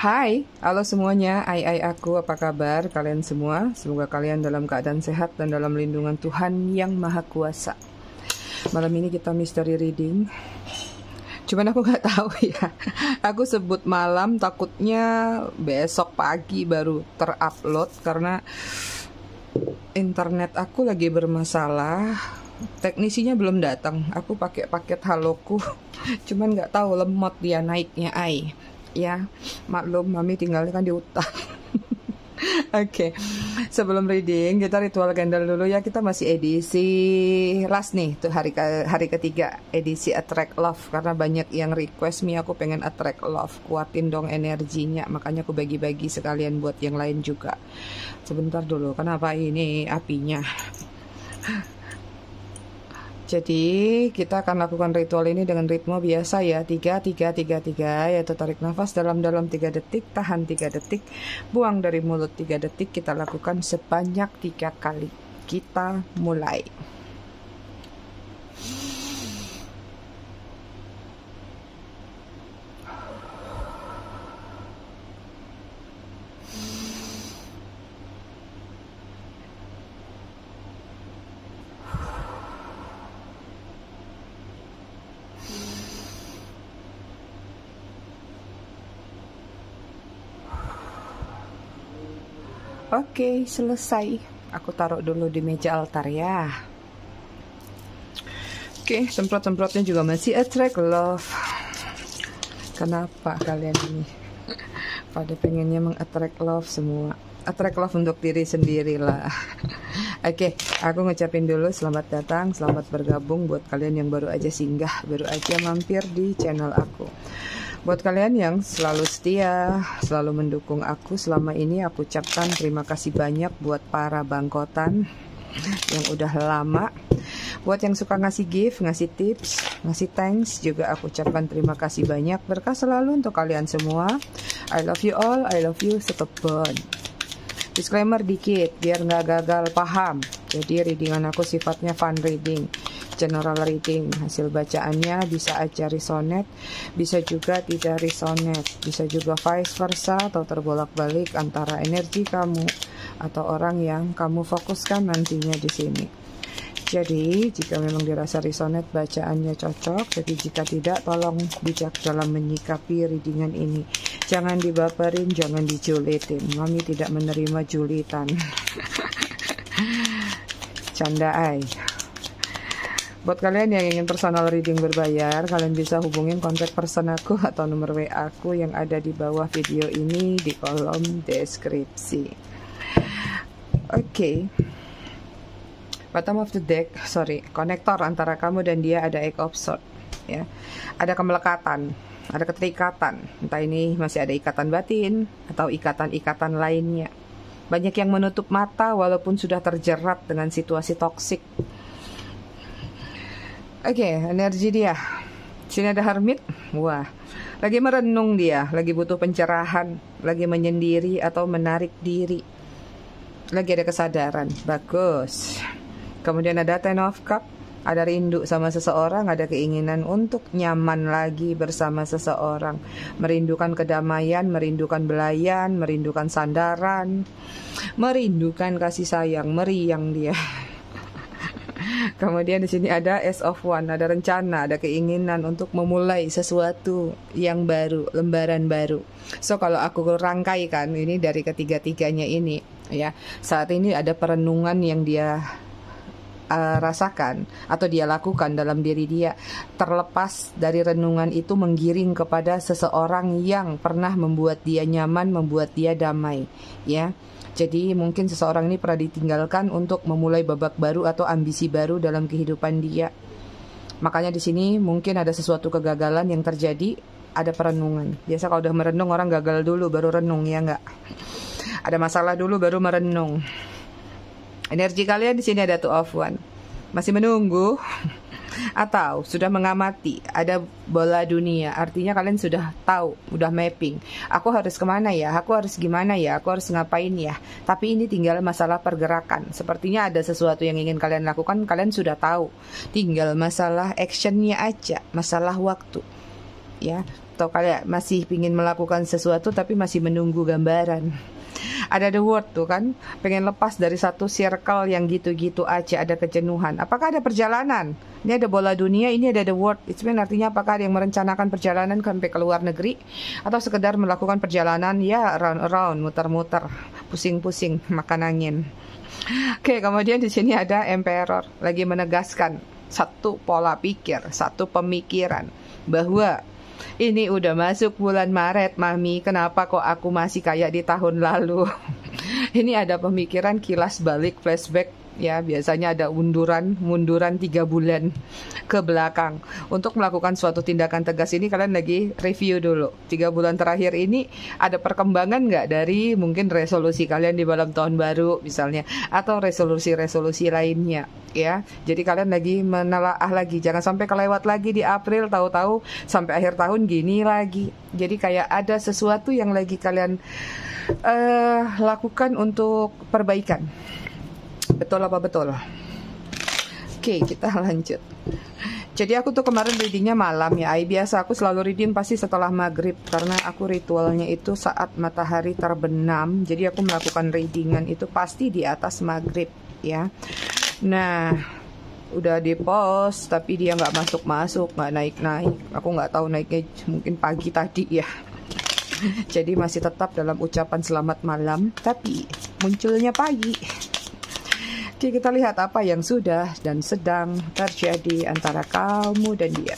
Hai, halo semuanya. Aku, apa kabar kalian semua? Semoga kalian dalam keadaan sehat dan dalam lindungan Tuhan yang Maha Kuasa. Malam ini kita mystery reading. Cuman aku nggak tahu ya. Aku sebut malam, takutnya besok pagi baru terupload karena internet aku lagi bermasalah. Teknisinya belum datang. Aku pakai paket Haloku. Cuman nggak tahu lemot dia naiknya ya, maklum mami tinggalnya kan di hutan. Oke. Sebelum reading kita ritual candle dulu ya. Kita masih edisi last nih tuh, hari ketiga edisi attract love, karena banyak yang request aku pengen attract love, kuatin dong energinya, makanya aku bagi-bagi sekalian buat yang lain juga. Sebentar dulu, kenapa ini apinya? Jadi kita akan lakukan ritual ini dengan ritme biasa ya, 3-3-3-3, yaitu tarik nafas dalam-dalam 3 detik, tahan 3 detik, buang dari mulut 3 detik. Kita lakukan sebanyak 3 kali. Kita mulai. Oke, selesai. Aku taruh dulu di meja altar ya. Oke, semprot-semprotnya juga masih attract love. Kenapa kalian ini pada pengennya meng-attract love semua? Attract love untuk diri sendiri lah. Oke, aku ngucapin dulu selamat datang, selamat bergabung buat kalian yang baru aja singgah, baru aja mampir di channel aku. Buat kalian yang selalu setia, selalu mendukung aku selama ini, aku ucapkan terima kasih banyak buat para bangkotan yang udah lama. Buat yang suka ngasih gift, ngasih tips, ngasih thanks, juga aku ucapkan terima kasih banyak. Berkah selalu untuk kalian semua. I love you all, I love you sekebon. Disclaimer dikit, biar nggak gagal paham. Jadi readingan aku sifatnya fun reading, general reading. Hasil bacaannya bisa aja resonate, bisa juga tidak resonate, bisa juga vice versa atau terbolak-balik antara energi kamu atau orang yang kamu fokuskan nantinya di sini. Jadi jika memang dirasa resonate, bacaannya cocok. Jadi jika tidak, tolong bijak dalam menyikapi readingan ini. Jangan dibaperin, jangan dijulitin. Mami tidak menerima julitan. Canda ay. Buat kalian yang ingin personal reading berbayar, kalian bisa hubungin kontak person aku atau nomor WA aku yang ada di bawah video ini di kolom deskripsi. Oke. Bottom of the deck, konektor antara kamu dan dia ada Eight of Swords, ya. Ada kemelekatan, ada keterikatan. Entah ini masih ada ikatan batin atau ikatan-ikatan lainnya. Banyak yang menutup mata walaupun sudah terjerat dengan situasi toksik. Oke, energi dia. Sini ada Hermit. Wah, lagi merenung dia, lagi butuh pencerahan, lagi menyendiri atau menarik diri. Lagi ada kesadaran. Bagus. Kemudian ada Ten of Cup. Ada rindu sama seseorang, ada keinginan untuk nyaman lagi bersama seseorang. Merindukan kedamaian, merindukan belayan, merindukan sandaran, merindukan kasih sayang, meriang dia. Kemudian di sini ada Ace of Wands, ada rencana, ada keinginan untuk memulai sesuatu yang baru, lembaran baru. So kalau aku rangkaikan ini dari ketiga-tiganya ini, ya, saat ini ada perenungan yang dia rasakan atau dia lakukan dalam diri dia. Terlepas dari renungan itu menggiring kepada seseorang yang pernah membuat dia nyaman, membuat dia damai, ya. Jadi mungkin seseorang ini pernah ditinggalkan untuk memulai babak baru atau ambisi baru dalam kehidupan dia. Makanya di sini mungkin ada sesuatu kegagalan yang terjadi, ada perenungan. Biasa kalau udah merenung orang gagal dulu baru renung, ya enggak? Ada masalah dulu baru merenung. Energi kalian di sini ada Two of Wands. Masih menunggu atau sudah mengamati, ada bola dunia. Artinya kalian sudah tahu, udah mapping. Aku harus kemana ya? Aku harus gimana ya? Aku harus ngapain ya? Tapi ini tinggal masalah pergerakan. Sepertinya ada sesuatu yang ingin kalian lakukan, kalian sudah tahu. Tinggal masalah actionnya aja, masalah waktu. Ya, atau kalian masih ingin melakukan sesuatu tapi masih menunggu gambaran. Ada the word tuh kan, pengen lepas dari satu circle yang gitu-gitu aja, ada kejenuhan. Apakah ada perjalanan? Ini ada bola dunia, ini ada the word. Itu artinya apakah ada yang merencanakan perjalanan sampai ke luar negeri, atau sekedar melakukan perjalanan ya around, muter-muter, pusing-pusing, makan angin. Oke, kemudian di sini ada Emperor, lagi menegaskan satu pola pikir, satu pemikiran bahwa ini udah masuk bulan Maret, Mami. Kenapa kok aku masih kayak di tahun lalu? Ini ada pemikiran kilas balik, flashback. Ya, biasanya ada munduran 3 bulan ke belakang. Untuk melakukan suatu tindakan tegas ini, kalian lagi review dulu. 3 bulan terakhir ini ada perkembangan nggak dari mungkin resolusi kalian di malam tahun baru misalnya, atau resolusi-resolusi lainnya. Ya, jadi kalian lagi menelaah lagi, jangan sampai kelewat lagi di April, tahu-tahu sampai akhir tahun gini lagi. Jadi kayak ada sesuatu yang lagi kalian lakukan untuk perbaikan. Betul apa betul? Oke, kita lanjut. Jadi aku tuh kemarin readingnya malam ya. Biasa aku selalu reading pasti setelah maghrib, karena aku ritualnya itu saat matahari terbenam. Jadi aku melakukan readingan itu pasti di atas maghrib ya. Nah, udah di post tapi dia nggak masuk, nggak naik. Aku nggak tahu naiknya, mungkin pagi tadi ya. Jadi masih tetap dalam ucapan selamat malam, tapi munculnya pagi. Oke, kita lihat apa yang sudah dan sedang terjadi antara kamu dan dia.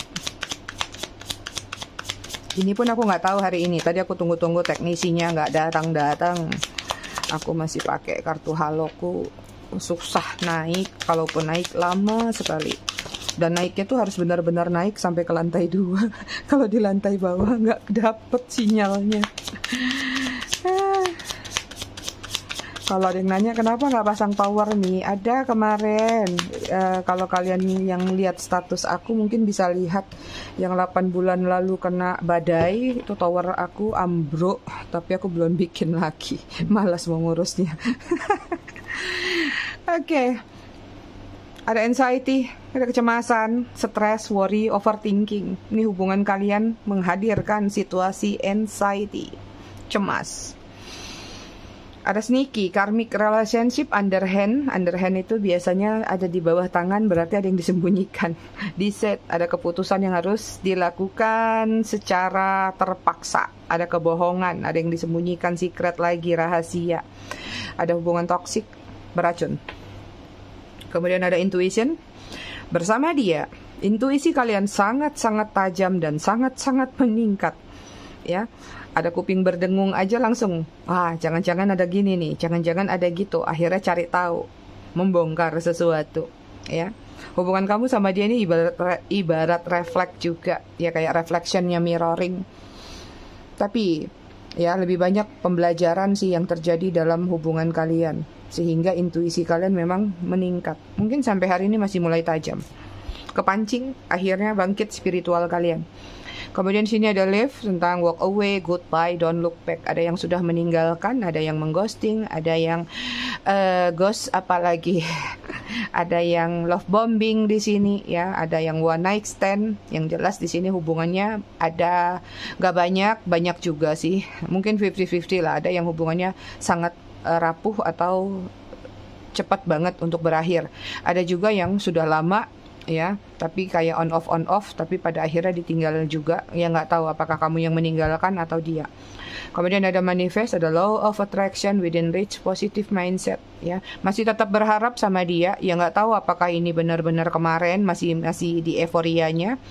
Ini pun aku nggak tahu hari ini. Tadi aku tunggu-tunggu teknisinya nggak datang-datang. Aku masih pakai kartu haloku. Susah naik. Kalaupun naik lama sekali. Dan naiknya tuh harus benar-benar naik sampai ke lantai 2. Kalau di lantai bawah nggak dapet sinyalnya. Kalau ada yang nanya kenapa nggak pasang power nih, ada kemarin. Kalau kalian yang lihat status aku mungkin bisa lihat yang 8 bulan lalu kena badai, itu tower aku ambruk, tapi aku belum bikin lagi, malas mau ngurusnya. Oke. Ada anxiety, ada kecemasan, stres, worry, overthinking. Ini hubungan kalian menghadirkan situasi anxiety, cemas. Ada sneaky, karmic relationship, underhand. Underhand itu biasanya ada di bawah tangan, berarti ada yang disembunyikan. Deceit, ada keputusan yang harus dilakukan secara terpaksa. Ada kebohongan, ada yang disembunyikan, secret lagi, rahasia. Ada hubungan toksik, beracun. Kemudian ada intuition. Bersama dia, intuisi kalian sangat-sangat tajam dan sangat-sangat meningkat. Ya. Ada kuping berdengung aja langsung, jangan-jangan ada gini nih, jangan-jangan ada gitu. Akhirnya cari tahu, membongkar sesuatu, ya. Hubungan kamu sama dia ini ibarat refleks juga, ya, kayak reflectionnya mirroring. Tapi ya lebih banyak pembelajaran sih yang terjadi dalam hubungan kalian, sehingga intuisi kalian memang meningkat. Mungkin sampai hari ini masih mulai tajam. Kepancing, akhirnya bangkit spiritual kalian. Kemudian sini ada live tentang walk away, goodbye, don't look back. Ada yang sudah meninggalkan, ada yang mengghosting, ada yang ghost, apalagi ada yang love bombing di sini, ya. Ada yang one night stand. Yang jelas di sini hubungannya ada nggak banyak juga sih. Mungkin 50-50 lah. Ada yang hubungannya sangat rapuh atau cepat banget untuk berakhir. Ada juga yang sudah lama, ya, tapi kayak on off, tapi pada akhirnya ditinggal juga. Ya nggak tahu apakah kamu yang meninggalkan atau dia. Kemudian ada manifest, ada law of attraction, within reach, positive mindset, ya. Masih tetap berharap sama dia. Ya nggak tahu apakah ini benar-benar kemarin masih di euforianya.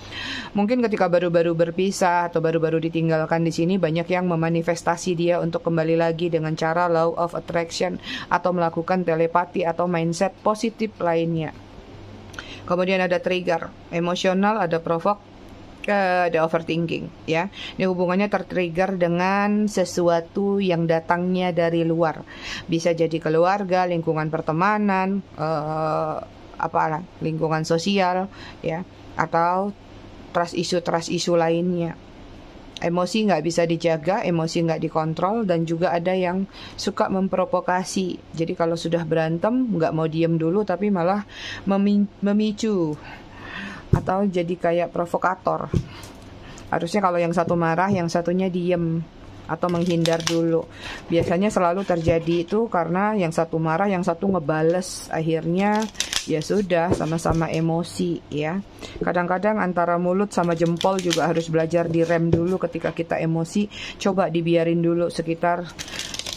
Mungkin ketika baru-baru berpisah atau baru-baru ditinggalkan, di sini banyak yang memanifestasi dia untuk kembali lagi dengan cara law of attraction atau melakukan telepati atau mindset positif lainnya. Kemudian ada trigger emosional, ada provoke, ada overthinking, ya. Ini hubungannya tertrigger dengan sesuatu yang datangnya dari luar. Bisa jadi keluarga, lingkungan pertemanan, lingkungan sosial, ya, atau trust issue lainnya. Emosi nggak bisa dijaga, emosi nggak dikontrol, dan juga ada yang suka memprovokasi. Jadi kalau sudah berantem, nggak mau diem dulu, tapi malah memicu atau jadi kayak provokator. Harusnya kalau yang satu marah, yang satunya diem atau menghindar dulu. Biasanya selalu terjadi itu karena yang satu marah, yang satu ngebales. Akhirnya ya sudah, sama-sama emosi ya. Kadang-kadang antara mulut sama jempol juga harus belajar direm dulu ketika kita emosi. Coba dibiarin dulu sekitar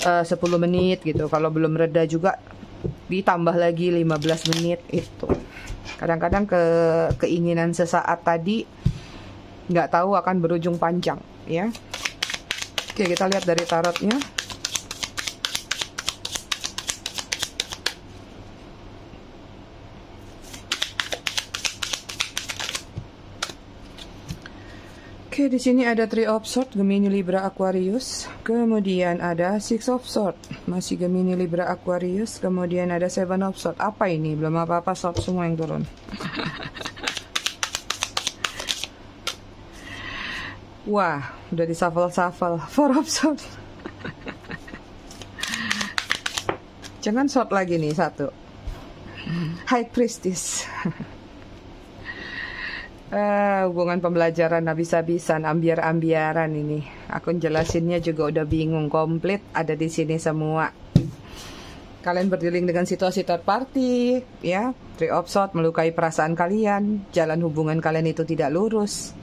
10 menit gitu. Kalau belum reda juga ditambah lagi 15 menit itu. Kadang-kadang keinginan sesaat tadi nggak tahu akan berujung panjang ya. Oke, kita lihat dari tarotnya. Oke, di sini ada Three of Swords, Gemini, Libra, Aquarius. Kemudian ada Six of Swords, masih Gemini, Libra, Aquarius. Kemudian ada Seven of Swords. Apa ini? Belum apa-apa, sword semua yang turun. Wah, udah disafal-safal. Four of Swords. Jangan short lagi nih, satu. High Priestess. Hubungan pembelajaran habis-habisan, ambiar-ambiaran ini. Aku jelasinnya juga udah bingung, komplit ada di sini semua. Kalian berdealing dengan situasi third party, ya. Three of Swords melukai perasaan kalian, jalan hubungan kalian itu tidak lurus,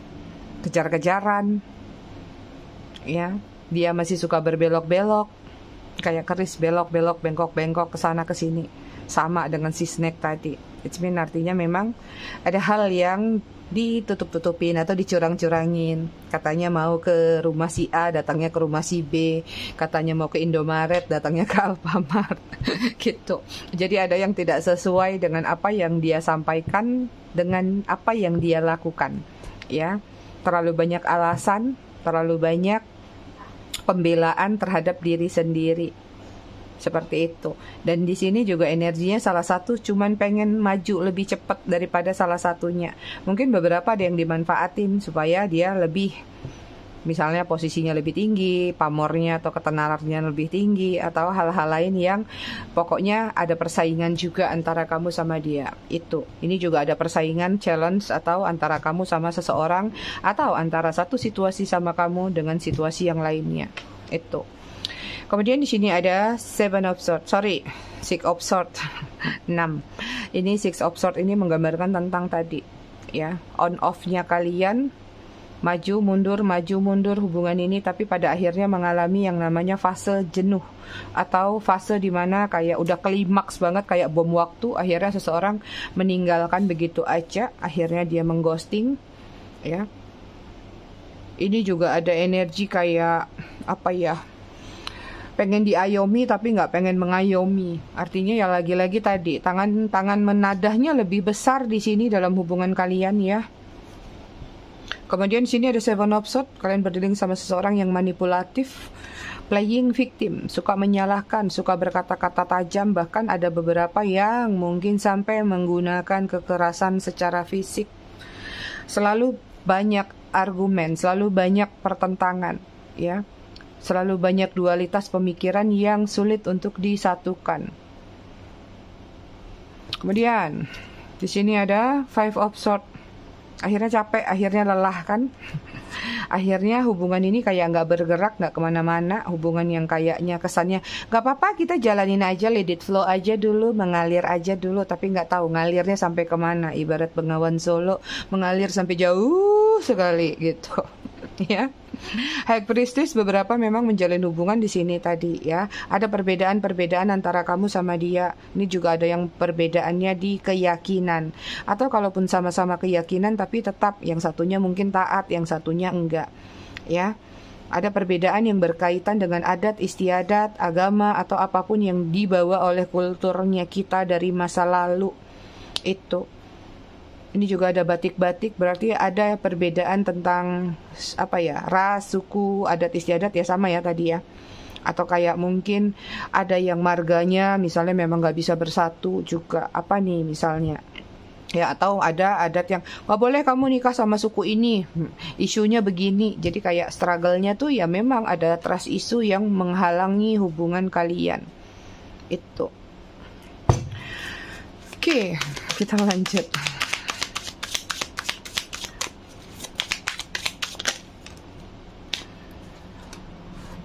kejar-kejaran, ya. Dia masih suka berbelok-belok, kayak keris belok-belok, bengkok-bengkok kesana kesini, sama dengan si snake tadi. It's mean artinya memang ada hal yang ditutup-tutupin atau dicurang-curangin. Katanya mau ke rumah si A, datangnya ke rumah si B. Katanya mau ke Indomaret, datangnya ke Alfamart. Gitu. Jadi ada yang tidak sesuai dengan apa yang dia sampaikan, dengan apa yang dia lakukan. Ya, terlalu banyak alasan, terlalu banyak pembelaan terhadap diri sendiri. Seperti itu. Dan di sini juga energinya salah satu cuman pengen maju lebih cepat daripada salah satunya. Mungkin beberapa ada yang dimanfaatin supaya dia lebih, misalnya posisinya lebih tinggi, pamornya atau ketenarannya lebih tinggi, atau hal-hal lain yang pokoknya ada persaingan juga antara kamu sama dia. Itu. Ini juga ada persaingan, challenge, atau antara kamu sama seseorang, atau antara satu situasi sama kamu dengan situasi yang lainnya. Itu. Kemudian di sini ada Seven of Swords, Six of Swords, 6. Ini Six of Swords ini menggambarkan tentang tadi, ya, on off-nya kalian, maju mundur hubungan ini, tapi pada akhirnya mengalami yang namanya fase jenuh, atau fase dimana kayak udah klimaks banget, kayak bom waktu, akhirnya seseorang meninggalkan begitu aja, akhirnya dia mengghosting, ya. Ini juga ada energi kayak apa ya? Pengen diayomi tapi nggak pengen mengayomi. Artinya ya lagi-lagi tadi tangan menadahnya lebih besar di sini dalam hubungan kalian ya. Kemudian sini ada Seven of Swords. Kalian berdealing sama seseorang yang manipulatif, playing victim, suka menyalahkan, suka berkata-kata tajam, bahkan ada beberapa yang mungkin sampai menggunakan kekerasan secara fisik. Selalu banyak argumen, selalu banyak pertentangan, ya. Selalu banyak dualitas pemikiran yang sulit untuk disatukan. Kemudian di sini ada Five of Swords. Akhirnya capek, akhirnya lelah kan. Akhirnya hubungan ini kayak nggak bergerak, nggak kemana-mana. Hubungan yang kayaknya kesannya nggak apa-apa, kita jalanin aja, let it flow aja dulu, mengalir aja dulu. Tapi nggak tahu ngalirnya sampai kemana. Ibarat Bengawan Solo, mengalir sampai jauh sekali gitu. Ya. High Priestess beberapa memang menjalin hubungan di sini tadi ya. Ada perbedaan-perbedaan antara kamu sama dia. Ini juga ada yang perbedaannya di keyakinan. Atau kalaupun sama-sama keyakinan tapi tetap yang satunya mungkin taat, yang satunya enggak. Ya. Ada perbedaan yang berkaitan dengan adat istiadat, agama atau apapun yang dibawa oleh kulturnya kita dari masa lalu. Itu. Ini juga ada batik-batik, berarti ada perbedaan tentang apa ya, ras, suku, adat istiadat ya sama ya tadi ya. Atau kayak mungkin ada yang marganya misalnya memang nggak bisa bersatu juga, apa nih misalnya. Ya, atau ada adat yang nggak boleh kamu nikah sama suku ini, isunya begini. Jadi kayak struggle-nya tuh ya memang ada trust issue yang menghalangi hubungan kalian. Itu. Oke, kita lanjut.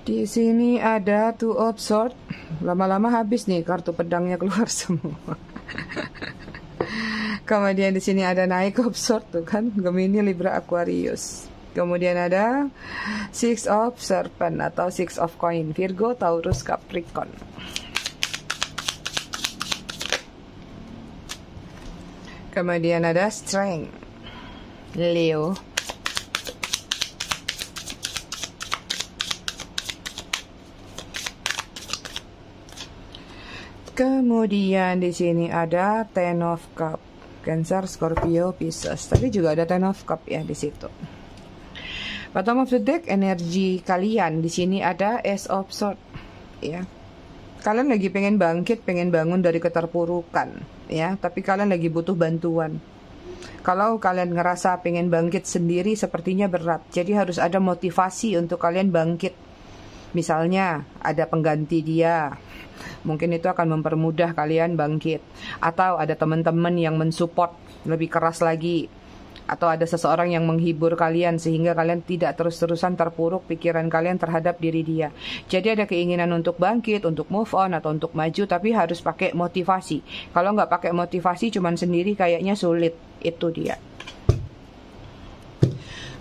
Di sini ada Two of Swords. Lama-lama habis nih kartu pedangnya keluar semua. Kemudian di sini ada Knight of Swords tuh kan, Gemini, Libra, Aquarius. Kemudian ada Six of Serpent atau Six of Coin, Virgo, Taurus, Capricorn. Kemudian ada Strength, Leo. Kemudian di sini ada Ten of Cup, Cancer, Scorpio, Pisces. Tadi juga ada Ten of Cup ya di situ. Bottom of the deck, energi kalian di sini ada Ace of Swords ya. Kalian lagi pengen bangkit, pengen bangun dari keterpurukan ya, tapi kalian lagi butuh bantuan. Kalau kalian ngerasa pengen bangkit sendiri sepertinya berat. Jadi harus ada motivasi untuk kalian bangkit. Misalnya ada pengganti dia. Mungkin itu akan mempermudah kalian bangkit. Atau ada teman-teman yang mensupport lebih keras lagi. Atau ada seseorang yang menghibur kalian sehingga kalian tidak terus-terusan terpuruk pikiran kalian terhadap diri dia. Jadi ada keinginan untuk bangkit, untuk move on atau untuk maju, tapi harus pakai motivasi. Kalau nggak pakai motivasi cuman sendiri kayaknya sulit. Itu dia.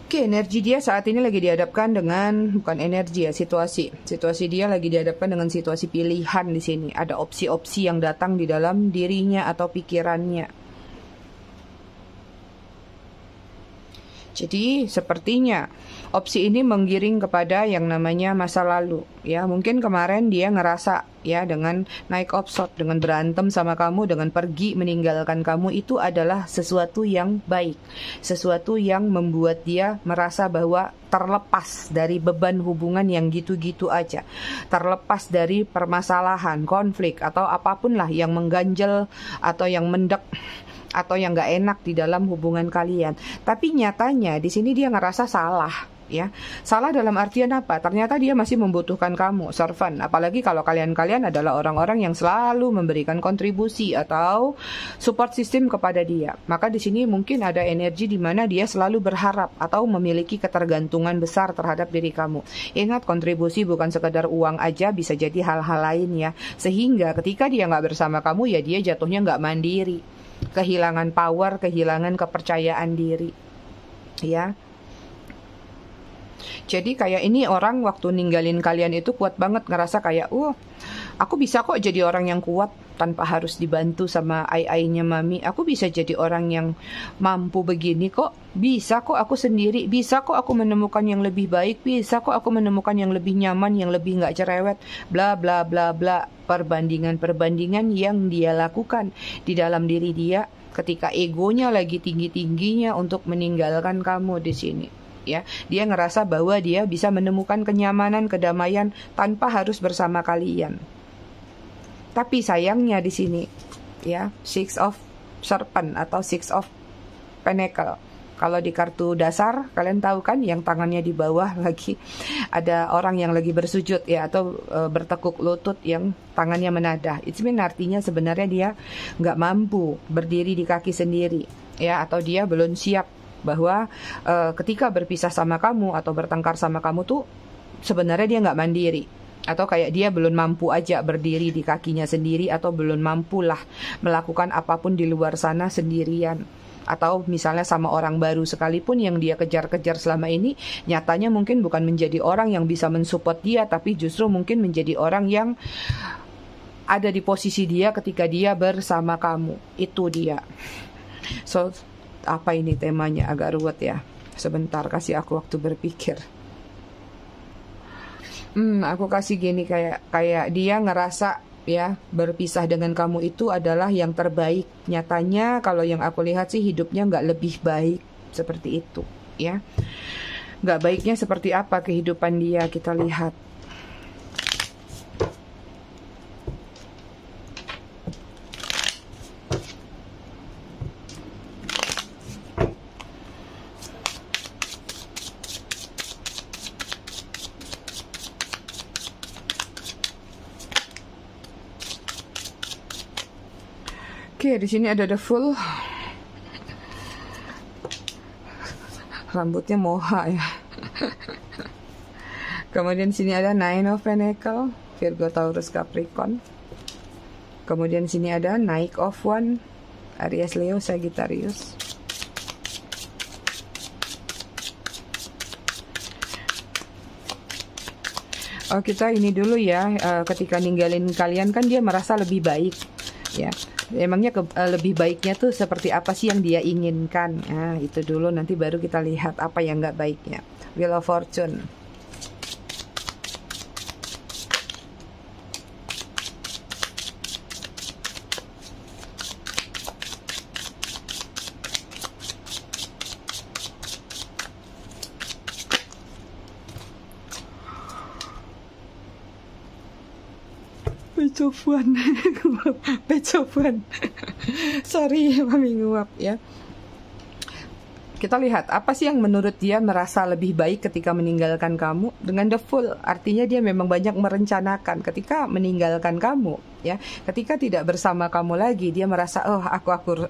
Oke, energi dia saat ini lagi dihadapkan dengan, bukan energi ya, situasi. Situasi dia lagi dihadapkan dengan situasi pilihan di sini. Ada opsi-opsi yang datang di dalam dirinya atau pikirannya. Jadi sepertinya opsi ini menggiring kepada yang namanya masa lalu. Ya, mungkin kemarin dia ngerasa ya dengan Knight of Swords, dengan berantem sama kamu, dengan pergi meninggalkan kamu, itu adalah sesuatu yang baik. Sesuatu yang membuat dia merasa bahwa terlepas dari beban hubungan yang gitu-gitu aja. Terlepas dari permasalahan, konflik atau apapun lah yang mengganjal atau yang mendek atau yang nggak enak di dalam hubungan kalian. Tapi nyatanya di sini dia ngerasa salah, ya. Salah dalam artian apa? Ternyata dia masih membutuhkan kamu, servant. Apalagi kalau kalian adalah orang-orang yang selalu memberikan kontribusi atau support system kepada dia. Maka di sini mungkin ada energi di mana dia selalu berharap atau memiliki ketergantungan besar terhadap diri kamu. Ingat, kontribusi bukan sekedar uang aja, bisa jadi hal-hal lain ya. Sehingga ketika dia nggak bersama kamu, ya dia jatuhnya nggak mandiri. Kehilangan power, kehilangan kepercayaan diri. Ya. Jadi kayak ini orang waktu ninggalin kalian itu kuat banget, ngerasa kayak, aku bisa kok jadi orang yang kuat tanpa harus dibantu sama ai-ainya mami. Aku bisa jadi orang yang mampu begini kok. Bisa kok aku sendiri. Bisa kok aku menemukan yang lebih baik. Bisa kok aku menemukan yang lebih nyaman, yang lebih nggak cerewet. Bla bla bla bla. Perbandingan-perbandingan yang dia lakukan di dalam diri dia ketika egonya lagi tinggi-tingginya untuk meninggalkan kamu di sini. Ya, dia ngerasa bahwa dia bisa menemukan kenyamanan, kedamaian tanpa harus bersama kalian. Tapi sayangnya di sini, ya, Six of Serpent atau Six of Pentacle. Kalau di kartu dasar, kalian tahu kan yang tangannya di bawah lagi ada orang yang lagi bersujud ya, atau bertekuk lutut yang tangannya menadah. Itu artinya sebenarnya dia nggak mampu berdiri di kaki sendiri, ya, atau dia belum siap bahwa ketika berpisah sama kamu atau bertengkar sama kamu tuh sebenarnya dia nggak mandiri. Atau kayak dia belum mampu aja berdiri di kakinya sendiri, atau belum mampulah melakukan apapun di luar sana sendirian. Atau misalnya sama orang baru sekalipun yang dia kejar-kejar selama ini, nyatanya mungkin bukan menjadi orang yang bisa mensupport dia, tapi justru mungkin menjadi orang yang ada di posisi dia ketika dia bersama kamu. Itu dia. So, apa ini temanya? Agak ruwet ya. Sebentar, kasih aku waktu berpikir. Aku kasih gini, kayak dia ngerasa ya berpisah dengan kamu itu adalah yang terbaik. Nyatanya kalau yang aku lihat sih hidupnya nggak lebih baik seperti itu, ya. Nggak baiknya seperti apa kehidupan dia, kita lihat. Oke, di sini ada The Fool. Rambutnya moha ya. Kemudian sini ada Nine of Pentacle, Virgo, Taurus, Capricorn. Kemudian sini ada Knight of Wands, Aries, Leo, Sagittarius. Oh, kita ini dulu ya, ketika ninggalin kalian kan dia merasa lebih baik ya. Emangnya lebih baiknya tuh seperti apa sih yang dia inginkan? Nah, itu dulu, nanti baru kita lihat apa yang nggak baiknya. Wheel of Fortune. Pecopuan. Pecopuan. Sorry, mami nguap ya. Kita lihat apa sih yang menurut dia merasa lebih baik ketika meninggalkan kamu. Dengan the Fool, artinya dia memang banyak merencanakan ketika meninggalkan kamu ya. Ketika tidak bersama kamu lagi, dia merasa, oh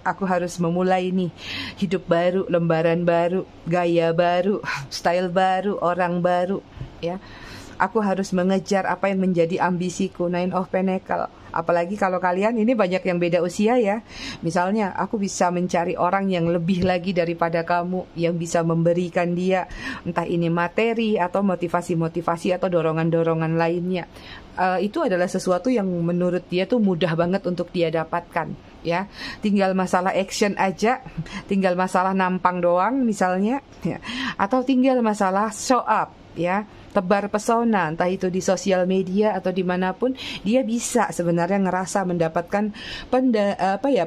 aku harus memulai nih hidup baru, lembaran baru, gaya baru, style baru, orang baru ya. Aku harus mengejar apa yang menjadi ambisiku. Nine of Pentacle. Apalagi kalau kalian ini banyak yang beda usia ya. Misalnya aku bisa mencari orang yang lebih lagi daripada kamu, yang bisa memberikan dia entah ini materi atau motivasi-motivasi atau dorongan-dorongan lainnya. Itu adalah sesuatu yang menurut dia tuh mudah banget untuk dia dapatkan ya. Tinggal masalah action aja, tinggal masalah nampang doang misalnya ya. Atau tinggal masalah show up ya, tebar pesona, entah itu di sosial media atau dimanapun, dia bisa sebenarnya ngerasa mendapatkan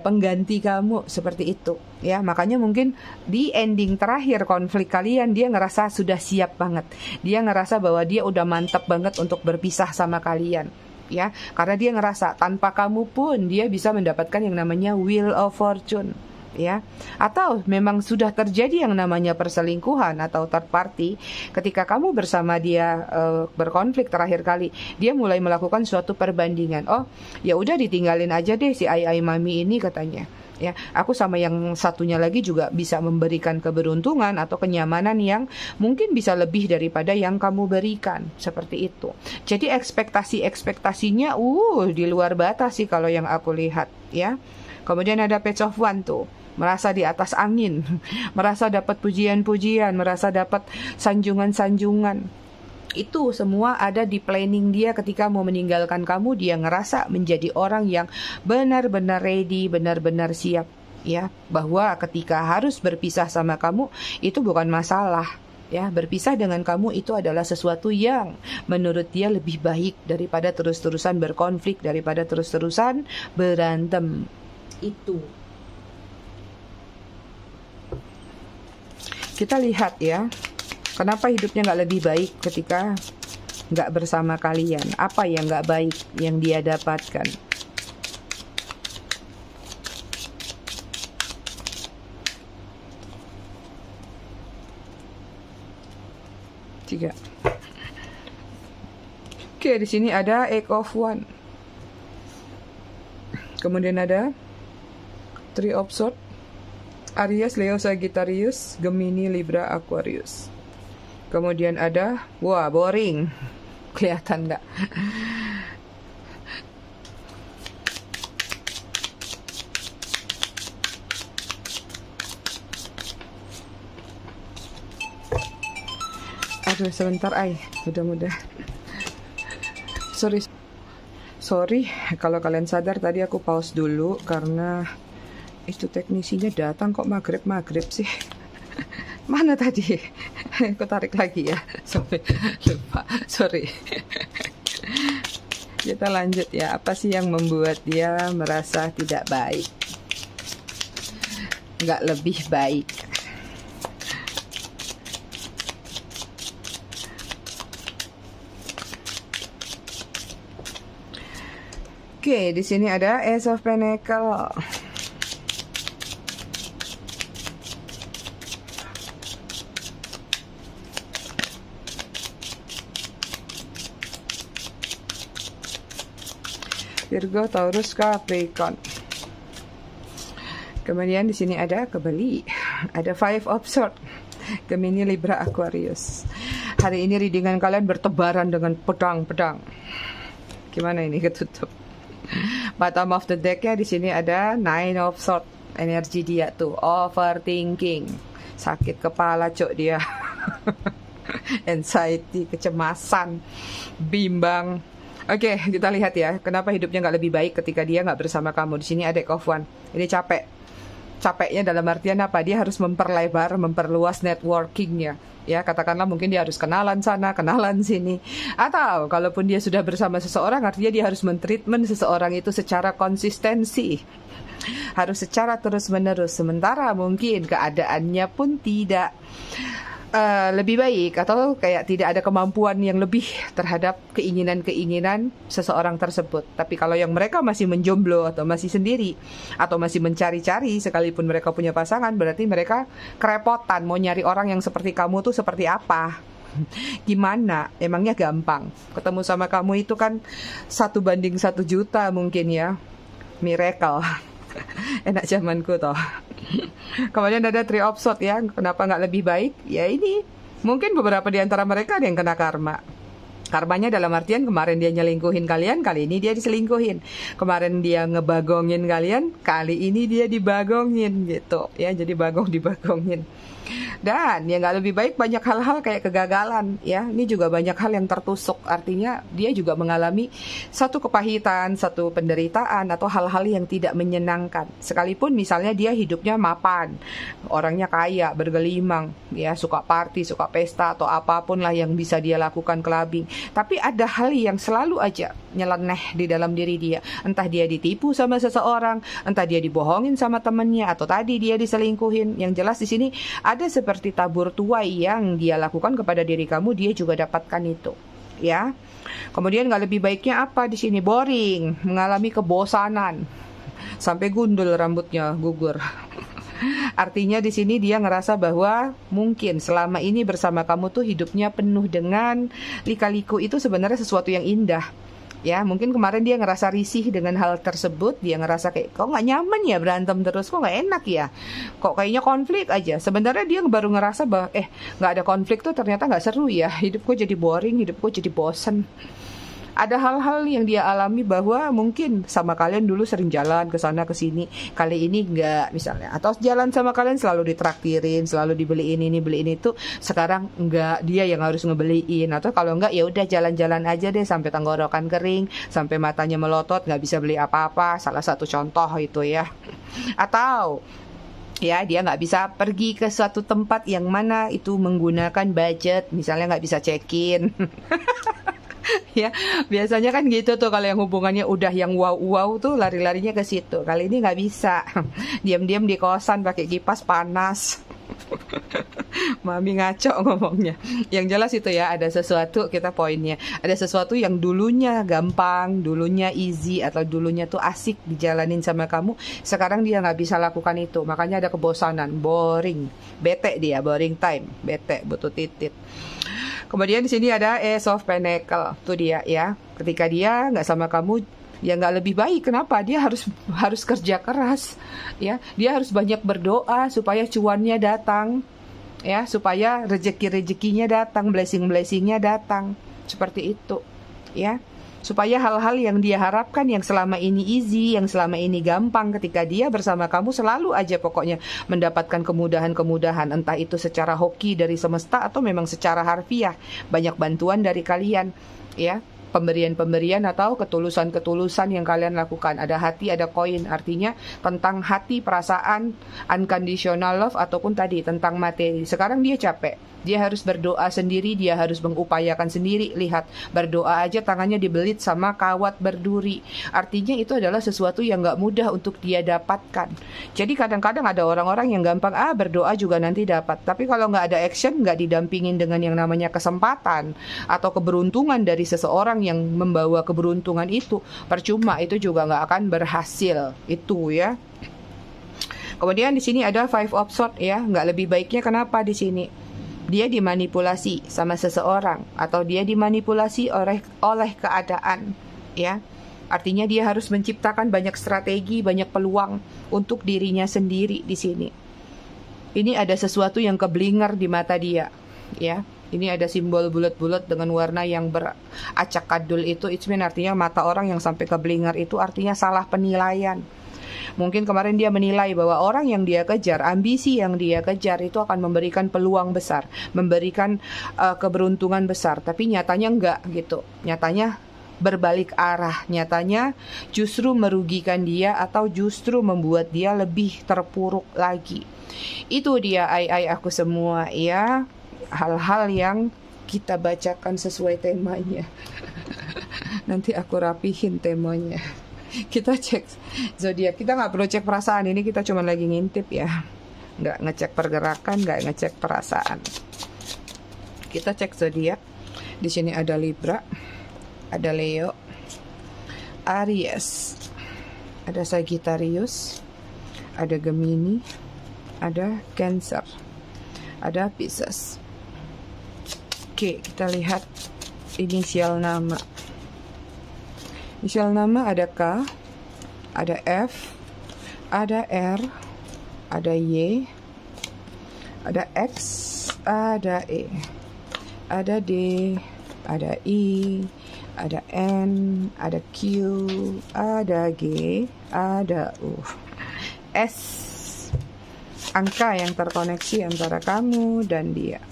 pengganti kamu seperti itu ya. Makanya mungkin di ending terakhir konflik kalian, dia ngerasa sudah siap banget, dia ngerasa bahwa dia udah mantap banget untuk berpisah sama kalian ya, karena dia ngerasa tanpa kamu pun dia bisa mendapatkan yang namanya Wheel of Fortune ya. Atau memang sudah terjadi yang namanya perselingkuhan atau third party. Ketika kamu bersama dia berkonflik terakhir kali, dia mulai melakukan suatu perbandingan. Oh, ya udah ditinggalin aja deh si ai mami ini katanya. Ya, aku sama yang satunya lagi juga bisa memberikan keberuntungan atau kenyamanan yang mungkin bisa lebih daripada yang kamu berikan, seperti itu. Jadi ekspektasinya di luar batas sih kalau yang aku lihat ya. Kemudian ada Page of Wands tuh, merasa di atas angin, merasa dapat pujian-pujian, merasa dapat sanjungan-sanjungan. Itu semua ada di planning dia ketika mau meninggalkan kamu. Dia ngerasa menjadi orang yang benar-benar ready, benar-benar siap ya, bahwa ketika harus berpisah sama kamu itu bukan masalah ya. Berpisah dengan kamu itu adalah sesuatu yang menurut dia lebih baik daripada terus-terusan berkonflik, daripada terus-terusan berantem. Itu kita lihat ya, kenapa hidupnya nggak lebih baik ketika nggak bersama kalian. Apa yang nggak baik yang dia dapatkan? Tiga. Oke, di sini ada Eight of Wands. Kemudian ada Three of Swords, Aries, Leo, Sagittarius, Gemini, Libra, Aquarius. Kemudian ada, wah boring, kelihatan nggak? Aduh sebentar mudah-mudah. Sorry kalau kalian sadar tadi aku pause dulu karena itu teknisinya datang kok maghrib sih. Mana tadi? Aku tarik lagi ya. Lupa. Sorry. Kita lanjut ya. Apa sih yang membuat dia merasa tidak baik? Nggak lebih baik. Oke, di sini ada Ace of Pentacle. Virgo, Taurus, Capricorn. Kemudian di sini ada kebeli, ada Five of Swords, Gemini, Libra, Aquarius. Hari ini readingan kalian bertebaran dengan pedang-pedang. Gimana ini ketutup? Bottom of the deck ya, di sini ada Nine of Swords. Energi dia tuh overthinking, sakit kepala cok dia. Anxiety, kecemasan, bimbang. Oke, kita lihat ya, kenapa hidupnya nggak lebih baik ketika dia nggak bersama kamu. Di sini ada Deck of Wands. Ini capeknya dalam artian apa? Dia harus memperluas networkingnya. Ya, katakanlah mungkin dia harus kenalan sana, kenalan sini. Atau kalaupun dia sudah bersama seseorang, artinya dia harus mentreatment seseorang itu secara konsistensi. Harus secara terus-menerus. Sementara mungkin keadaannya pun tidak lebih baik, atau kayak tidak ada kemampuan yang lebih terhadap keinginan-keinginan seseorang tersebut. Tapi kalau yang mereka masih menjomblo atau masih sendiri atau masih mencari-cari, sekalipun mereka punya pasangan, berarti mereka kerepotan mau nyari orang yang seperti kamu tuh seperti apa. Gimana? Emangnya gampang? Ketemu sama kamu itu kan 1:1 juta mungkin ya. Miracle. Enak zamanku toh. Kemudian ada Three of Swords ya. Kenapa nggak lebih baik? Ya ini, mungkin beberapa di antara mereka ada yang kena karma. Karmanya dalam artian kemarin dia nyelingkuhin kalian, kali ini dia diselingkuhin. Kemarin dia ngebagongin kalian, kali ini dia dibagongin gitu. Ya, jadi bagong dibagongin. Dan yang nggak lebih baik, banyak hal-hal kayak kegagalan ya. Ini juga banyak hal yang tertusuk. Artinya dia juga mengalami satu kepahitan, satu penderitaan, atau hal-hal yang tidak menyenangkan. Sekalipun misalnya dia hidupnya mapan, orangnya kaya, bergelimang, ya, suka party, suka pesta, atau apapun lah yang bisa dia lakukan, clubbing. Tapi ada hal yang selalu aja nyeleneh di dalam diri dia. Entah dia ditipu sama seseorang, entah dia dibohongin sama temennya, atau tadi dia diselingkuhin. Yang jelas di sini ada seperti tabur tuai yang dia lakukan kepada diri kamu, dia juga dapatkan itu, ya. Kemudian nggak lebih baiknya apa di sini? Boring, mengalami kebosanan, sampai gundul rambutnya, gugur. Artinya di sini dia ngerasa bahwa mungkin selama ini bersama kamu tuh hidupnya penuh dengan lika-liku, itu sebenarnya sesuatu yang indah. Ya, mungkin kemarin dia ngerasa risih dengan hal tersebut. Dia ngerasa kayak, kok nggak nyaman ya berantem terus, kok nggak enak ya, kok kayaknya konflik aja. Sebenarnya dia baru ngerasa bahwa nggak ada konflik tuh ternyata nggak seru ya. Hidupku jadi boring, hidupku jadi bosen. Ada hal-hal yang dia alami bahwa mungkin sama kalian dulu sering jalan ke sana ke sini, kali ini enggak misalnya, atau jalan sama kalian selalu ditraktirin, selalu dibeliin ini beliin itu, sekarang enggak, dia yang harus ngebeliin. Atau kalau enggak ya udah jalan-jalan aja deh sampai tenggorokan kering, sampai matanya melotot, nggak bisa beli apa-apa. Salah satu contoh itu ya. Atau ya, dia nggak bisa pergi ke suatu tempat yang mana itu menggunakan budget, misalnya nggak bisa check-in. Ya, biasanya kan gitu tuh, kalau yang hubungannya udah yang wow tuh lari-larinya ke situ. Kali ini nggak bisa. Diam-diam di kosan pakai kipas panas. Mami ngaco ngomongnya. Yang jelas itu ya, ada sesuatu, kita poinnya, ada sesuatu yang dulunya gampang, dulunya easy, atau dulunya tuh asik dijalanin sama kamu, sekarang dia nggak bisa lakukan itu. Makanya ada kebosanan, boring, bete dia, boring time, bete, butuh titit. Kemudian di sini ada Ace of Pentacles, tuh dia ya. Ketika dia nggak sama kamu, ya nggak lebih baik. Kenapa? Dia harus kerja keras, ya. Dia harus banyak berdoa supaya cuannya datang, ya, supaya rezekinya datang, blessingnya datang, seperti itu, ya. Supaya hal-hal yang dia harapkan, yang selama ini easy, yang selama ini gampang, ketika dia bersama kamu selalu aja pokoknya mendapatkan kemudahan-kemudahan, entah itu secara hoki dari semesta atau memang secara harfiah, banyak bantuan dari kalian, ya. Pemberian-pemberian atau ketulusan-ketulusan yang kalian lakukan. Ada hati, ada koin, artinya tentang hati, perasaan, unconditional love, ataupun tadi tentang materi. Sekarang dia capek, dia harus berdoa sendiri, dia harus mengupayakan sendiri. Lihat, berdoa aja tangannya dibelit sama kawat berduri. Artinya itu adalah sesuatu yang gak mudah untuk dia dapatkan. Jadi kadang-kadang ada orang-orang yang gampang, berdoa juga nanti dapat. Tapi kalau gak ada action, gak didampingin dengan yang namanya kesempatan atau keberuntungan dari seseorang yang membawa keberuntungan itu, percuma, itu juga nggak akan berhasil itu ya. Kemudian di sini ada Five of Swords ya, nggak lebih baiknya kenapa di sini? Dia dimanipulasi sama seseorang atau dia dimanipulasi oleh keadaan ya. Artinya dia harus menciptakan banyak strategi, banyak peluang untuk dirinya sendiri di sini. Ini ada sesuatu yang keblinger di mata dia ya. Ini ada simbol bulat-bulat dengan warna yang beracak kadul itu. It mean artinya mata orang yang sampai keblinger itu artinya salah penilaian. Mungkin kemarin dia menilai bahwa orang yang dia kejar, ambisi yang dia kejar itu akan memberikan peluang besar, memberikan keberuntungan besar. Tapi nyatanya enggak gitu. Nyatanya berbalik arah. Nyatanya justru merugikan dia atau justru membuat dia lebih terpuruk lagi. Itu dia ai aku semua ya. Hal-hal yang kita bacakan sesuai temanya. Nanti aku rapihin temanya. Kita cek zodiak. Kita nggak perlu cek perasaan, ini kita cuma lagi ngintip ya. Nggak ngecek pergerakan, nggak ngecek perasaan. Kita cek zodiak. Di sini ada Libra, ada Leo, Aries, ada Sagittarius, ada Gemini, ada Cancer, ada Pisces. Oke, kita lihat inisial nama. Inisial nama ada K, ada F, ada R, ada Y, ada X, ada E, ada D, ada I, ada N, ada Q, ada G, ada U, S. Angka yang terkoneksi antara kamu dan dia.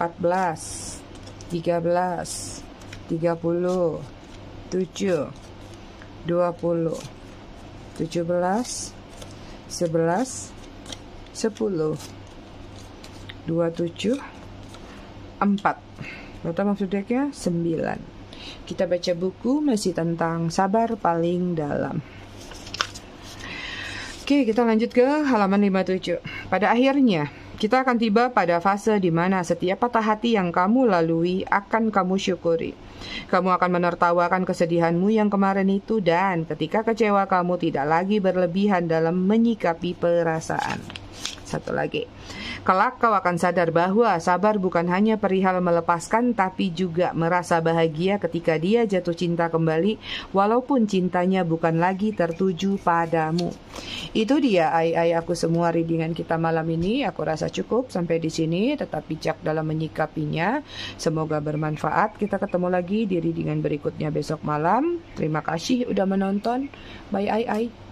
14, 13, 30, 7, 20, 17, 11, 10, 27, 4. Berapa maksudnya? 9. Kita baca buku masih tentang sabar paling dalam. Oke, kita lanjut ke halaman 57. Pada akhirnya, kita akan tiba pada fase di mana setiap patah hati yang kamu lalui akan kamu syukuri. Kamu akan menertawakan kesedihanmu yang kemarin itu, dan ketika kecewa kamu tidak lagi berlebihan dalam menyikapi perasaan. Satu lagi. Kelak kau akan sadar bahwa sabar bukan hanya perihal melepaskan, tapi juga merasa bahagia ketika dia jatuh cinta kembali, walaupun cintanya bukan lagi tertuju padamu. Itu dia ai aku semua readingan kita malam ini. Aku rasa cukup sampai di sini. Tetap bijak dalam menyikapinya. Semoga bermanfaat. Kita ketemu lagi di readingan berikutnya besok malam. Terima kasih udah menonton. Bye ai.